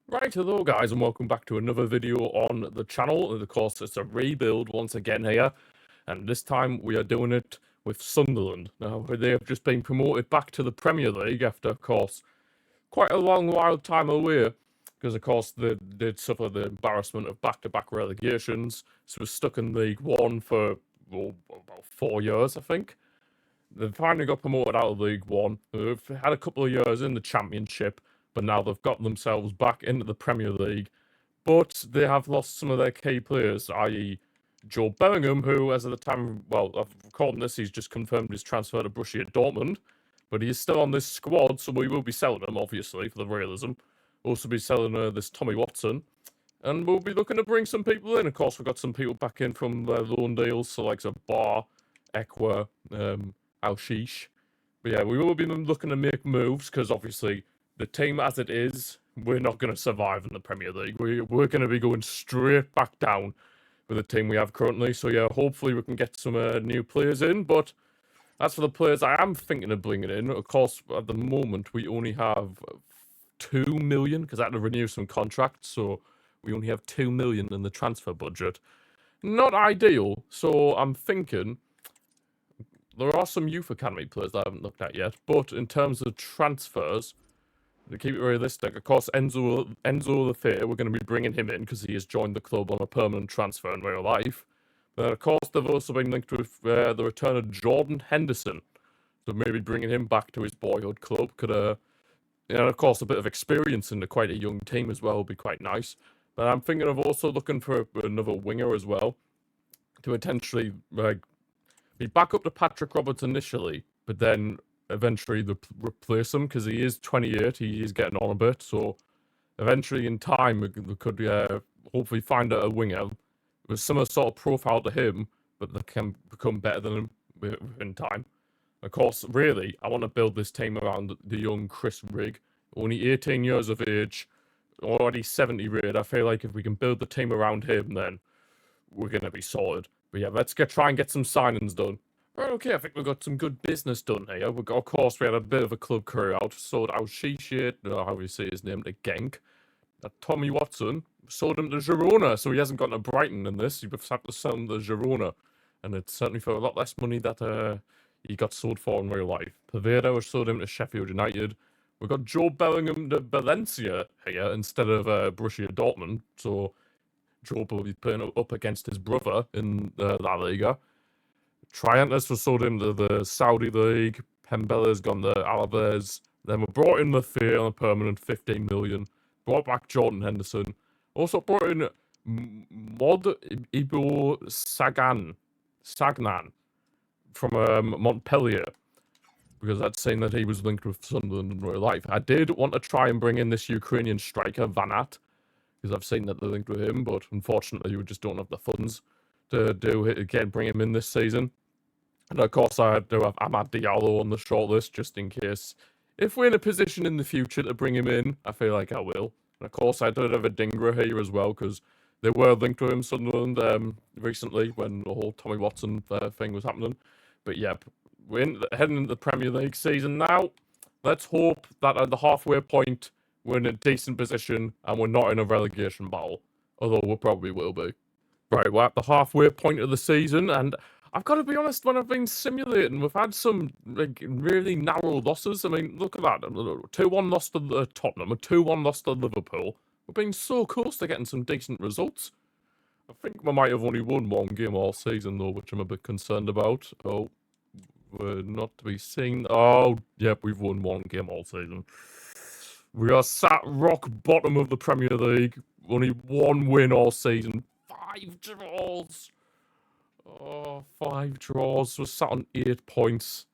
Right, hello guys, and welcome back to another video on the channel. And of course, it's a rebuild once again here, and this time we are doing it with Sunderland. Now, they have just been promoted back to the Premier League after, of course, quite a long, wild time away, because, of course, they did suffer the embarrassment of back-to-back relegations, so we're stuck in League One for, about 4 years, I think. They finally got promoted out of League One. They've had a couple of years in the Championship, but now they've got themselves back into the Premier League. But they have lost some of their key players, i.e. Joe Bellingham, who, as of the time, well, I've recording this, he's just confirmed his transfer to Borussia Dortmund. But he is still on this squad, so we will be selling him, obviously, for the realism. Also be selling this Tommy Watson. And we'll be looking to bring some people in. Of course, we've got some people back in from their loan deals, so like Bar, Ekwa, Al-Shish. But yeah, we will be looking to make moves, because obviously the team as it is, we're not going to survive in the Premier League. We're going to be going straight back down with the team we have currently. So yeah, hopefully we can get some new players in. But as for the players I am thinking of bringing in, of course, at the moment we only have 2 million, because I had to renew some contracts. So we only have 2 million in the transfer budget. Not ideal. So I'm thinking there are some youth academy players that I haven't looked at yet, but in terms of transfers, to keep it realistic, of course, Enzo Lafayette, we're going to be bringing him in because he has joined the club on a permanent transfer in real life. But of course, they've also been linked with the return of Jordan Henderson, so maybe bringing him back to his boyhood club could, of course, a bit of experience in quite a young team as well would be quite nice. But I'm thinking of also looking for another winger as well to potentially be back up to Patrick Roberts initially, but then eventually replace him because he is 28. He is getting on a bit, so eventually in time we could hopefully find a winger with similar sort of profile to him, but that can become better than him in time. Of course, really, I want to build this team around the young Chris Rigg, only 18 years of age, already 70 rated. I feel like if we can build the team around him, then we're going to be solid. But yeah, let's try and get some signings done. Right, okay, I think we've got some good business done here. Of course, we had a bit of a club career out. Sold out Shishit, how you say his name, to Genk. Tommy Watson, sold him to Girona, so he hasn't gotten a Brighton in this. You just have to sell him to Girona. And it's certainly for a lot less money that he got sold for in real life. Poveda was sold him to Sheffield United. We've got Joe Bellingham to Valencia here instead of Borussia Dortmund. So Joe will be playing up against his brother in La Liga. Triantis was sold him to the Saudi League. Pembella's gone to Alaves. Then we brought in Lafayette on a permanent 15 million. Brought back Jordan Henderson. Also brought in Mod Ibo Sagnan from Montpellier. Because I'd seen that he was linked with Sunderland in real life. I did want to try and bring in this Ukrainian striker, Vanat, because I've seen that they're linked with him, but unfortunately we just don't have the funds to do it again, bring him in this season. And of course I do have Amad Diallo on the shortlist, just in case. If we're in a position in the future to bring him in, I feel like I will. And of course I do have a Dingra here as well, because they were linked to him, Sunderland, recently, when the whole Tommy Watson thing was happening. But yeah, we're heading into the Premier League season now. Let's hope that at the halfway point, we're in a decent position and we're not in a relegation battle. Although we probably will be. Right, we're at the halfway point of the season, and I've got to be honest, when I've been simulating, we've had some really narrow losses. I mean, look at that. 2-1 loss to Tottenham, a 2-1 loss to Liverpool. We've been so close to getting some decent results. I think we might have only won one game all season, though, which I'm a bit concerned about. Oh, we're not to be seen. Oh, yep, we've won one game all season. We are sat rock bottom of the Premier League. Only one win all season. 5 draws. Oh, 5 draws. We're sat on 8 points.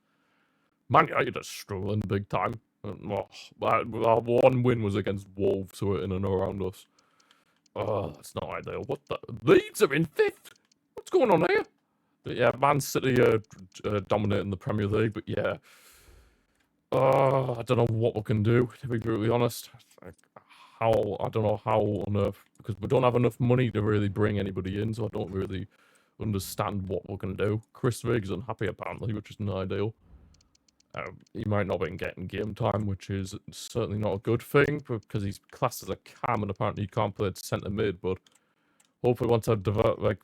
Man United are struggling big time. Our one win was against Wolves, who are in and around us. Oh, that's not ideal. What the? Leeds are in 5th? What's going on here? But yeah, Man City are dominating the Premier League, but yeah. I don't know what we can do, to be brutally honest. I don't know how on earth, because we don't have enough money to really bring anybody in, so I don't really understand what we can do. Chris Riggs unhappy apparently, which isn't ideal. He might not have been getting game time, which is certainly not a good thing because he's classed as a cam and apparently he can't play at centre mid. But hopefully, once I've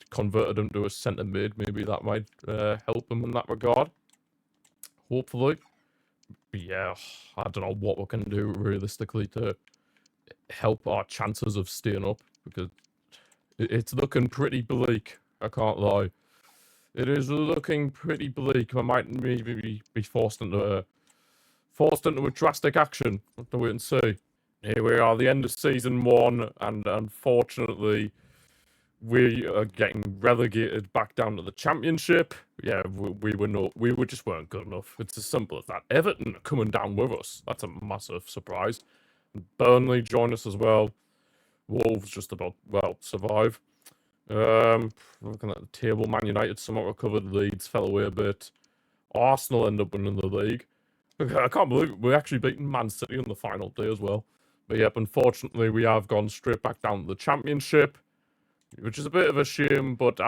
converted him to a centre mid, maybe that might help him in that regard. Hopefully, but yeah, I don't know what we can do realistically to help our chances of staying up because it's looking pretty bleak. I can't lie. It is looking pretty bleak. I might maybe be forced into a drastic action. We'll have to wait and see. Here we are, the end of season 1, and unfortunately, we are getting relegated back down to the championship. Yeah, we just weren't good enough. It's as simple as that. Everton are coming down with us. That's a massive surprise. Burnley join us as well. Wolves just about, well, survive. Looking at the table, Man United somewhat recovered, Leeds fell away a bit. Arsenal end up winning the league. I can't believe it. We actually beaten Man City on the final day as well. But yep, unfortunately, we have gone straight back down to the championship, which is a bit of a shame, but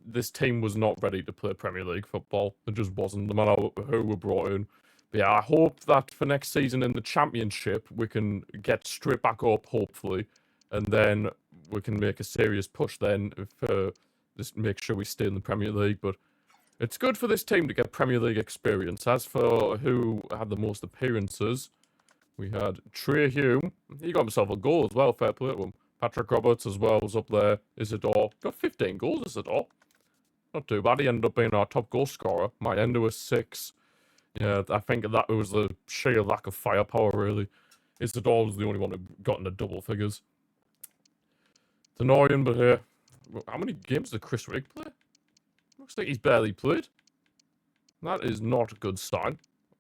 this team was not ready to play Premier League football. It just wasn't, no matter who were brought in. But yeah, I hope that for next season in the championship, we can get straight back up, hopefully, and then we can make a serious push then for just make sure we stay in the Premier League. But it's good for this team to get Premier League experience. As for who had the most appearances, we had Trey Hume. He got himself a goal as well, fair play to him. Patrick Roberts as well was up there. Isidore got 15 goals, Isidore. Not too bad. He ended up being our top goal scorer. Might end with 6. Yeah, I think that was the sheer lack of firepower, really. Isidore was the only one who got into double figures. It's annoying, but how many games did Chris Rigg play? Looks like he's barely played. That is not a good sign.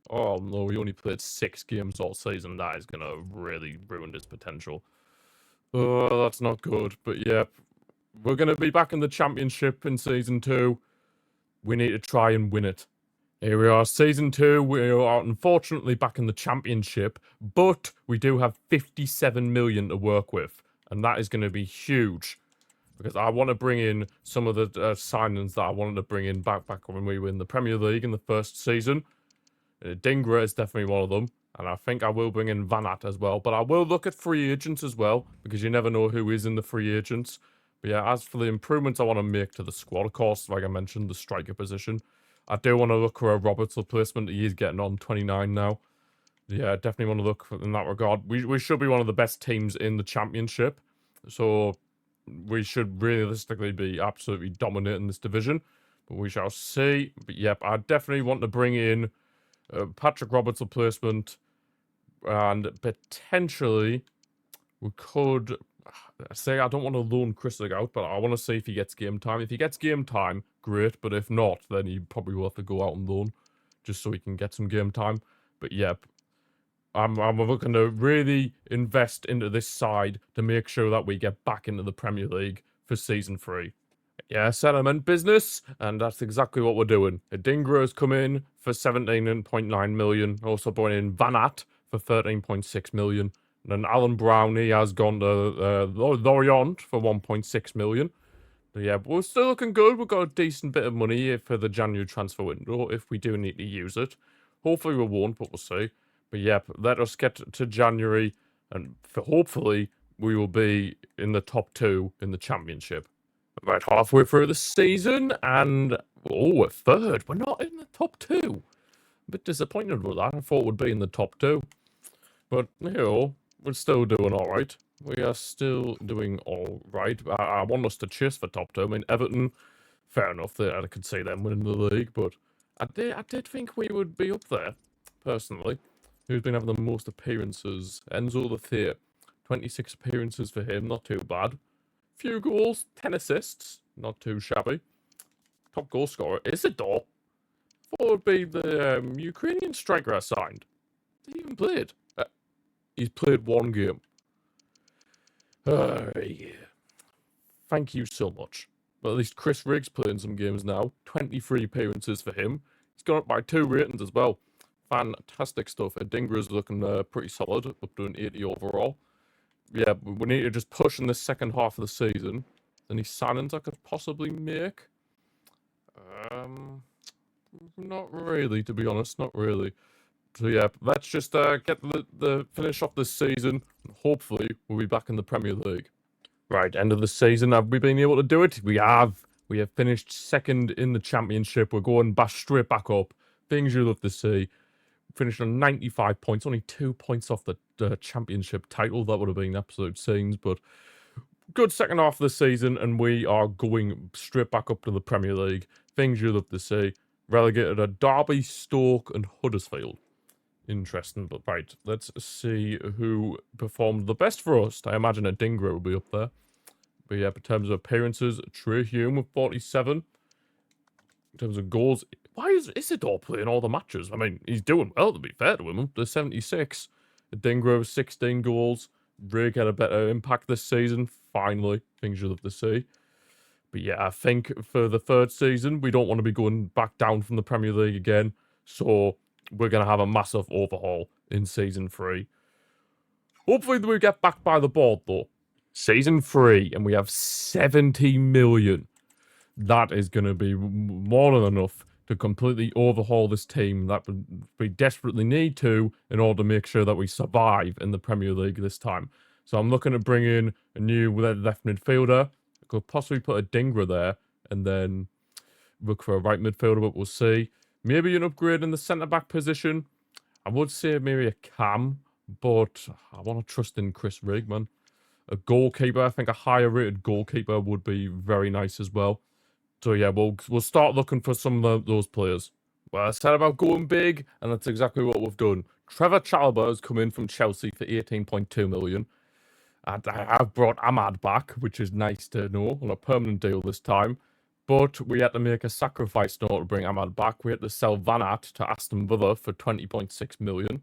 Oh no, he only played 6 games all season. That is going to really ruin his potential. Oh, that's not good. But yeah, we're going to be back in the championship in season 2. We need to try and win it. Here we are, season 2. We are unfortunately back in the championship, but we do have 57 million to work with, and that is going to be huge. Because I want to bring in some of the signings that I wanted to bring in back when we were in the Premier League in the first season. Dingra is definitely one of them. And I think I will bring in Van Aert as well. But I will look at free agents as well. Because you never know who is in the free agents. But yeah, as for the improvements I want to make to the squad, of course, like I mentioned, the striker position. I do want to look for a Roberts replacement. He is getting on 29 now. Yeah, definitely want to look in that regard. We should be one of the best teams in the championship. So we should realistically be absolutely dominating this division, but we shall see. But yep, I definitely want to bring in Patrick Roberts' replacement, and potentially we could say I don't want to loan Chris Rigg out, but I want to see if he gets game time. If he gets game time, great, but if not, then he probably will have to go out and loan just so he can get some game time. But yep, I'm looking to really invest into this side to make sure that we get back into the Premier League for season 3. Yeah, settlement business, and that's exactly what we're doing. Adingra has come in for 17.9 million, also brought in Van Aert for 13.6 million, and then Alan Brown, he has gone to Lorient for 1.6 million. But yeah, but we're still looking good. We've got a decent bit of money here for the January transfer window if we do need to use it. Hopefully we won't, but we'll see. But yep, let us get to January, and hopefully we will be in the top 2 in the championship. About halfway through the season, and we're 3rd. We're not in the top 2. A bit disappointed with that. I thought we'd be in the top 2. But, you know, we're still doing alright. We are still doing alright. I want us to chase for top 2. I mean, Everton, fair enough. I could see them winning the league, but I did think we would be up there, personally. Who's been having the most appearances? Enzo the Thea. 26 appearances for him, not too bad. Few goals, 10 assists, not too shabby. Top goal scorer, Isidore. Thought it would be the Ukrainian striker I signed. He even played. He's played 1 game. Yeah. Thank you so much. But at least Chris Rigg's playing some games now. 23 appearances for him. He's gone up by 2 ratings as well. Fantastic stuff. Dingra's looking pretty solid, up to an 80 overall. Yeah, we need to just push in the second half of the season. Any signings I could possibly make? Not really, to be honest. Not really. So yeah, let's just get the finish off this season. Hopefully, we'll be back in the Premier League. Right, end of the season. Have we been able to do it? We have. We have finished second in the Championship. We're going straight back up. Things you love to see. Finished on 95 points, only 2 points off the Championship title. That would have been absolute scenes, but good second half of the season, and we are going straight back up to the Premier League. Things you love to see. Relegated at Derby, Stoke, and Huddersfield. Interesting, but right, let's see who performed the best for us. I imagine Adingra will be up there. But yeah, in terms of appearances, Trey Hume with 47. In terms of goals, why is Isidore playing all the matches? I mean, he's doing well, to be fair to him. There's 76. Adingra with 16 goals. Drake had a better impact this season. Finally, things you'll have to see. But yeah, I think for the third season, we don't want to be going back down from the Premier League again. So we're going to have a massive overhaul in Season 3. Hopefully we get back by the board, though. Season 3, and we have 70 million. That is going to be more than enough to completely overhaul this team that we desperately need to in order to make sure that we survive in the Premier League this time. So I'm looking to bring in a new left midfielder. I could possibly put a Dingra there and then look for a right midfielder, but we'll see. Maybe an upgrade in the centre-back position. I would say maybe a Cam, but I want to trust in Chris Rigman. A goalkeeper, I think a higher rated goalkeeper would be very nice as well. So yeah, we'll start looking for some of those players. Well, I said about going big, and that's exactly what we've done. Trevor Chalobah has come in from Chelsea for 18.2 million. And I've brought Ahmad back, which is nice to know, on a permanent deal this time. But we had to make a sacrifice in order to bring Ahmad back. We had to sell Van Aert to Aston Villa for 20.6 million.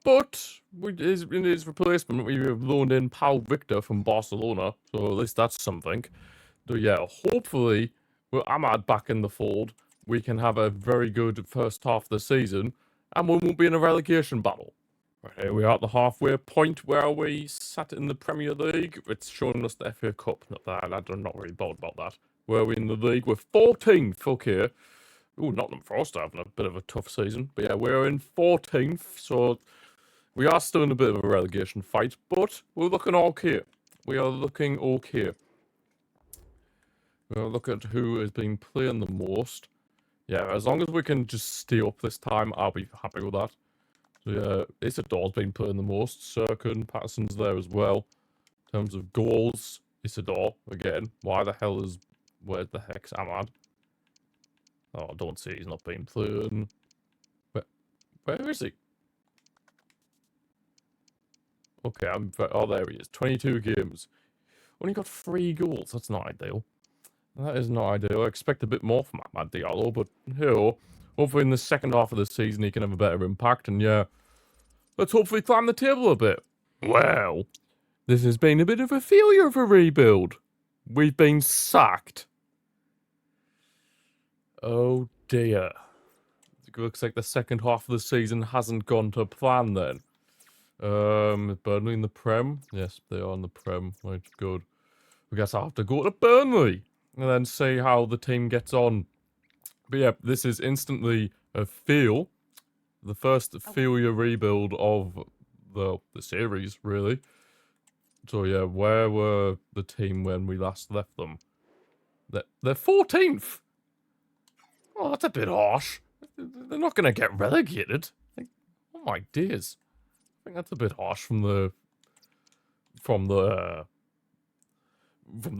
But in his replacement, we have loaned in Paul Victor from Barcelona. So at least that's something. So yeah, hopefully, with Ahmad back in the fold, we can have a very good first half of the season. And we won't be in a relegation battle. Right, here we are at the halfway point where we sat in the Premier League. It's showing us the FA Cup. Not that, I'm not really bothered about that. Where we're in the league, we're 14th. Okay. Ooh, Nottingham Forest are having a bit of a tough season. But yeah, we're in 14th. So we are still in a bit of a relegation fight. But we're looking okay. We are looking okay. We'll look at who has been playing the most. Yeah, as long as we can just stay up this time, I'll be happy with that. So yeah, Isidore's been playing the most. Sirkin, Patterson's there as well. In terms of goals, Isidore, again. Where the heck's Ahmad? Oh, I don't see he's not been playing. Where is he? Okay, oh, there he is. 22 games. Only got 3 goals. That's not ideal. That is not ideal. I expect a bit more from Ahmad Diallo, but hopefully in the second half of the season he can have a better impact, and yeah, let's hopefully climb the table a bit. Well, this has been a bit of a failure of a rebuild. We've been sacked. Oh dear. It looks like the second half of the season hasn't gone to plan then. Burnley in the Prem? Yes, they are in the Prem. Right, good. I guess I'll have to go to Burnley and then see how the team gets on. But yeah, this is instantly a fail. The first failure rebuild of the series, really. So yeah, where were the team when we last left them? They're 14th. Oh, that's a bit harsh. They're not going to get relegated. Oh my days. I think that's a bit harsh from the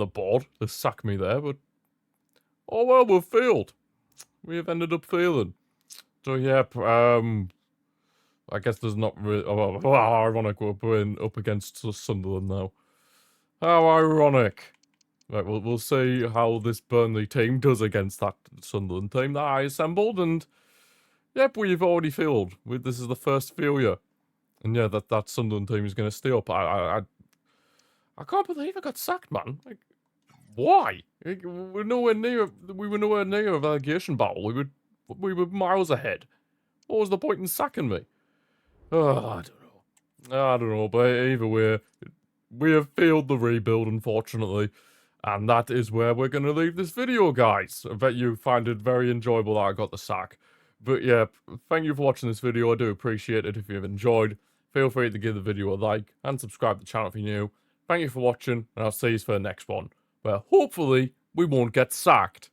board to sack me there, but oh well, we've failed. We have ended up failing. So yeah, I guess there's not really. Oh, how ironic we're playing up against Sunderland now. How ironic. Right, we'll see how this Burnley team does against that Sunderland team that I assembled, and yep, we've already failed. This is the first failure, and yeah, that Sunderland team is going to stay up. I can't believe I got sacked, man. Like, why? We were nowhere near a relegation battle. We were miles ahead. What was the point in sacking me? Oh, I don't know. But either way, we have failed the rebuild, unfortunately. And that is where we're going to leave this video, guys. I bet you find it very enjoyable that I got the sack. But yeah, thank you for watching this video. I do appreciate it. If you've enjoyed, feel free to give the video a like and subscribe to the channel if you're new. Thank you for watching, and I'll see you for the next one, where hopefully we won't get sacked.